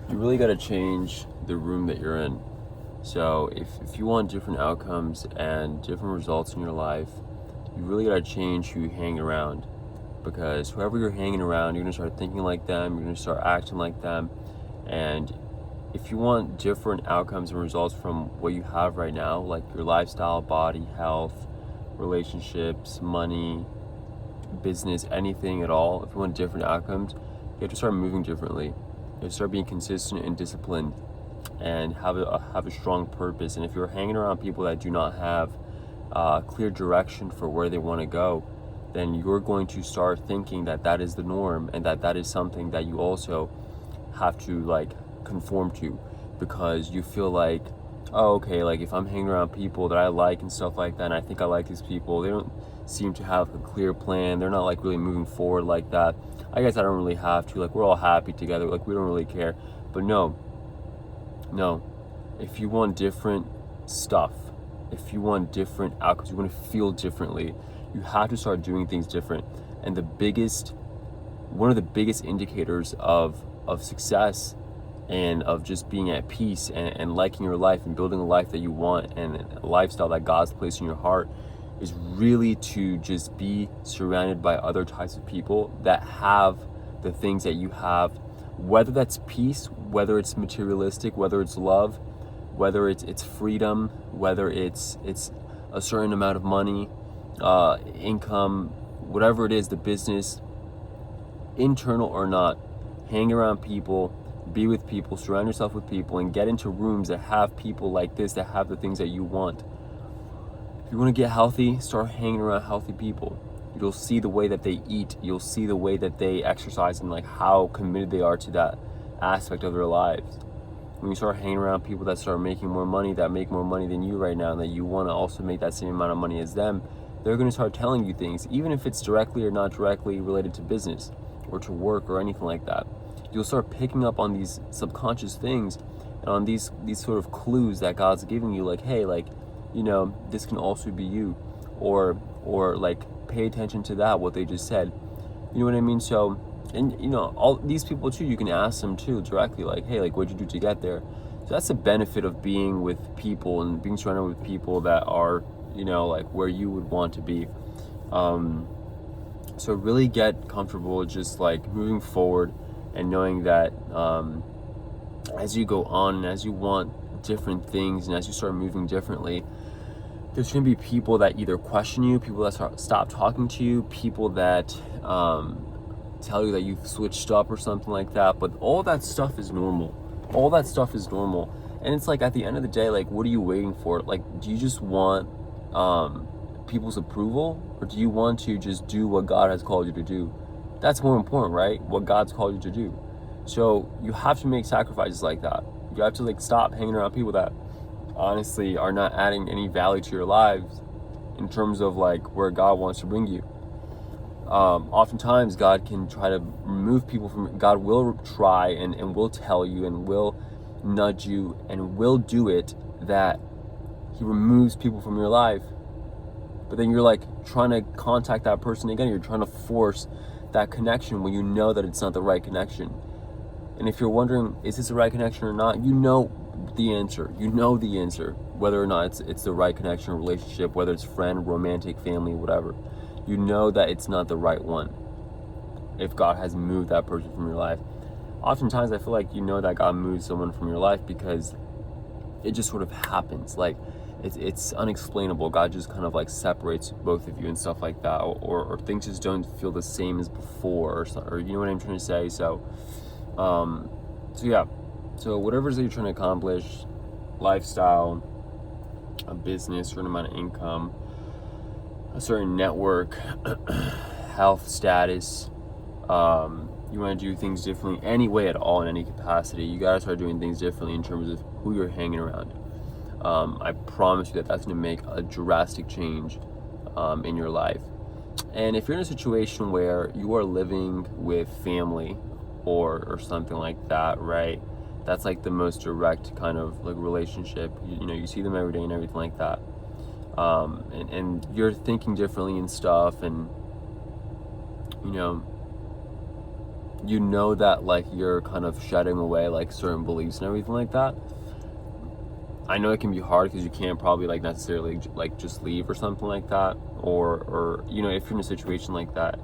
you really got to change the room that you're in. So if you want different outcomes and different results in your life, you really got to change who you hang around. Because whoever you're hanging around, you're going to start thinking like them, you're going to start acting like them. And if you want different outcomes and results from what you have right now, like your lifestyle, body, health, relationships, money, business, anything at all, if you want different outcomes, you have to start moving differently. You have to start being consistent and disciplined and have a strong purpose. And if you're hanging around people that do not have clear direction for where they want to go, then you're going to start thinking that that is the norm and that that is something that you also have to like conform to, because you feel like, oh, okay, like if I'm hanging around people that I like and stuff like that, and I think I like these people, they don't seem to have a clear plan, they're not like really moving forward like that, I guess I don't really have to, like we're all happy together, like we don't really care. But no, if you want different stuff, if you want different outcomes, you want to feel differently, you have to start doing things different. And one of the biggest indicators of success and of just being at peace and liking your life and building a life that you want and a lifestyle that God's placed in your heart is really to just be surrounded by other types of people that have the things that you have, whether that's peace, whether it's materialistic, whether it's love, whether it's freedom, whether it's a certain amount of money, income, whatever it is, the business, internal or not. Hang around people, be with people, surround yourself with people, and get into rooms that have people like this, that have the things that you want. If you want to get healthy, start hanging around healthy people. You'll see the way that they eat, you'll see the way that they exercise, and like how committed they are to that aspect of their lives. When you start hanging around people that start making more money, that make more money than you right now, and that you want to also make that same amount of money as them, they're going to start telling you things, even if it's directly or not directly related to business or to work or anything like that. You'll start picking up on these subconscious things and on these sort of clues that God's giving you, like, hey, like, you know, this can also be you, or like, pay attention to that, what they just said. You know what I mean? So, and you know, all these people too, you can ask them too directly, like, hey, like, what'd you do to get there? So that's the benefit of being with people and being surrounded with people that are, you know, like where you would want to be. So really get comfortable just like moving forward and knowing that as you go on and as you want different things and as you start moving differently, there's going to be people that either question you, people that stop talking to you, people that tell you that you've switched up or something like that. But all that stuff is normal. All that stuff is normal. And it's like, at the end of the day, like, what are you waiting for? Like, do you just want people's approval, or do you want to just do what God has called you to do? That's more important, right? What God's called you to do. So you have to make sacrifices like that. You have to like stop hanging around people that honestly are not adding any value to your lives in terms of like where God wants to bring you. Oftentimes God can try to remove people from, God will try and will tell you and will nudge you and will do it that he removes people from your life. But then you're like trying to contact that person again. You're trying to force that connection when you know that it's not the right connection. And if you're wondering, is this the right connection or not? You know the answer. You know the answer, whether or not it's the right connection or relationship, whether it's friend, romantic, family, whatever. You know that it's not the right one if God has moved that person from your life. Oftentimes I feel like you know that God moved someone from your life because it just sort of happens. Like it's unexplainable. God just kind of like separates both of you and stuff like that, or things just don't feel the same as before, or you know what I'm trying to say. So yeah, so whatever it is that you're trying to accomplish, lifestyle, a business, a certain amount of income, a certain network, health status, you want to do things differently anyway at all, in any capacity, you got to start doing things differently in terms of who you're hanging around. I promise you that that's going to make a drastic change in your life. And if you're in a situation where you are living with family or something like that, right? That's like the most direct kind of like relationship. You know, you see them every day and everything like that. And you're thinking differently and stuff, and you know, you know that like you're kind of shedding away like certain beliefs and everything like that. I know it can be hard because you can't probably like necessarily like just leave or something like that, or you know, if you're in a situation like that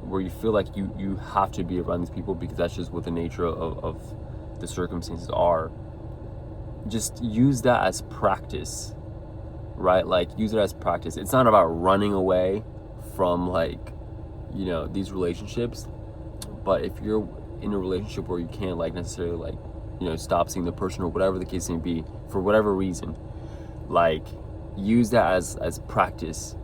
where you feel like you have to be around these people because that's just what the nature of the circumstances are, just use that as practice, right? Like use it as practice. It's not about running away from like, you know, these relationships, but if you're in a relationship where you can't like necessarily like, you know, stop seeing the person or whatever the case may be for whatever reason, like use that as practice,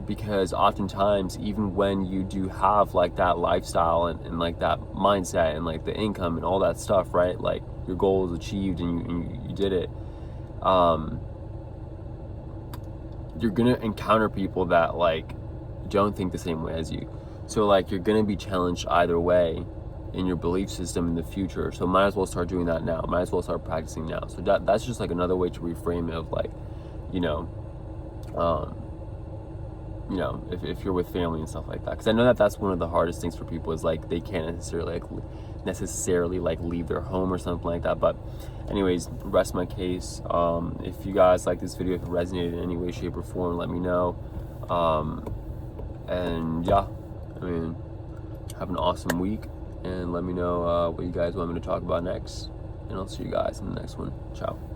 because oftentimes even when you do have like that lifestyle and like that mindset and like the income and all that stuff, right, like your goal is achieved and you did it, you're gonna encounter people that like don't think the same way as you. So like you're gonna be challenged either way in your belief system in the future. So might as well start doing that now. Might as well start practicing now. So that's just like another way to reframe it of like, you know, if you're with family and stuff like that. Because I know that that's one of the hardest things for people is like they can't necessarily like leave their home or something like that. But anyways, rest my case. If you guys like this video, if it resonated in any way, shape, or form, let me know. And yeah, I mean, have an awesome week, and let me know what you guys want me to talk about next, and I'll see you guys in the next one. Ciao.